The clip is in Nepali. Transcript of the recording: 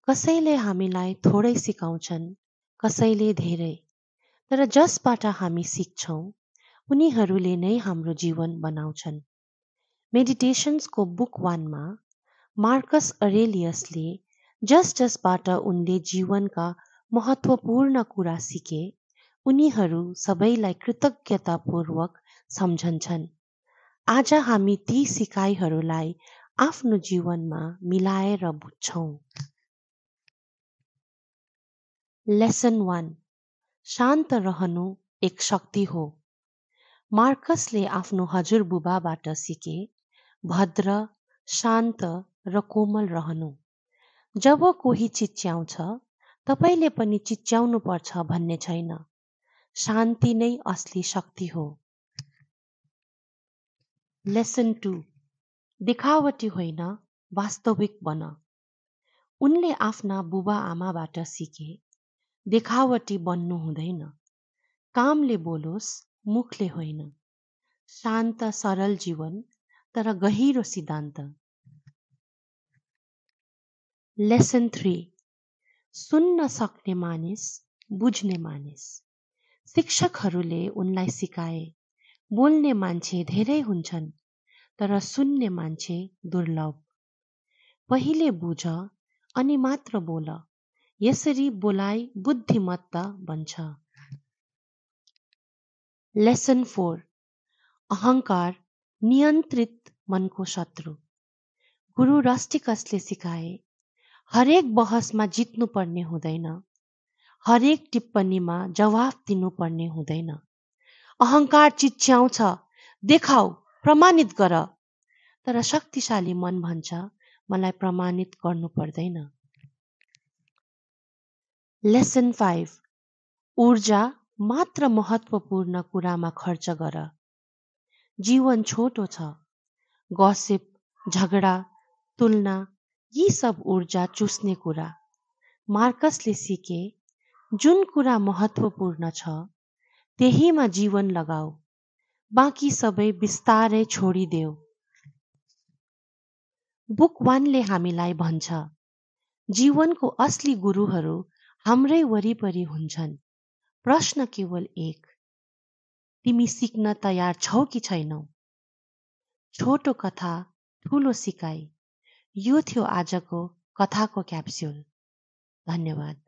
कसैले हामीलाई थोरै सिकाउँछन्, कसैले धेरै। तर जसबाट हामी सिक्छौँ, उनीहरूले नै हाम्रो जीवन बनाउँछन्। मेडिटेशन्सको बुक 1 मा मार्कस अरेलियसले जसबाट उनले जीवनका महत्त्वपूर्ण कुरा सिके, उनीहरू सबैलाई कृतज्ञतापूर्वक सम्झन्छन्। आज हामी ती सिकाइहरूलाई आफ्नो जीवनमा मिलाएर बुझ्छौँ। लेसन 1, शान्त रहनु एक शक्ति हो। मार्कसले आफ्नो हजुरबुबाबाट सिके, भद्र, शान्त र कोमल रहनु। जब कोही चिच्याउँछ, तपाईले पनि चिच्याउनु पर्छ भन्ने छैन। शान्ति नै असली शक्ति हो। लेसन 2, देखावटी होइन, वास्तविक बन। उनले आफ्ना बुबा आमाबाट सिके, देखावटी बन्नु हुँदैन। कामले बोलोस्, मुखले होइन। शान्त सरल जीवन, तर गहिरो सिद्धान्त। लेसन 3, सुन्न सक्ने मानिस, बुझ्ने मानिस। शिक्षकहरूले उनलाई सिकाए, बोल्ने मान्छे धेरै हुन्छन्, तर सुन्ने मान्छे दुर्लभ। पहिले बुझ अनि मात्र बोल, यसरी बोलाइ बुद्धिमत्ता बन्छ। लेसन 4, अहंकार नियन्त्रित मनको शत्रु। गुरु रस्टिकसले सिकाए, हरेक बहसमा जित्नु पर्ने हुँदैन, हरेक टिप्पणीमा जवाफ दिनुपर्ने हुँदैन। अहंकार चिच्याउँछ, देखाऊ, प्रमाणित गर। तर शक्तिशाली मन भन्छ, मलाई प्रमाणित गर्नु पर्दैन। लेसन 5, ऊर्जा मात्र महत्त्वपूर्ण कुरामा खर्च गर। जीवन छोटो छ। गसिप, झगडा, तुलना, यी सब ऊर्जा चुस्ने कुरा। मार्कसले सिके, जुन कुरा महत्त्वपूर्ण छ, त्यहीमा जीवन लगाऊ। बाँकी सबै बिस्तारै छोडिदेऊ। बुक 1 ले हामीलाई भन्छ, जीवनको असली गुरुहरू हाम्रै वरिपरि हुन्छन्। प्रश्न केवल एक, तिमी सिक्न तयार छौ कि छैनौ? छोटो कथा, ठूलो सिकाइ। यो थियो आजको कथाको क्याप्स्युल। धन्यवाद।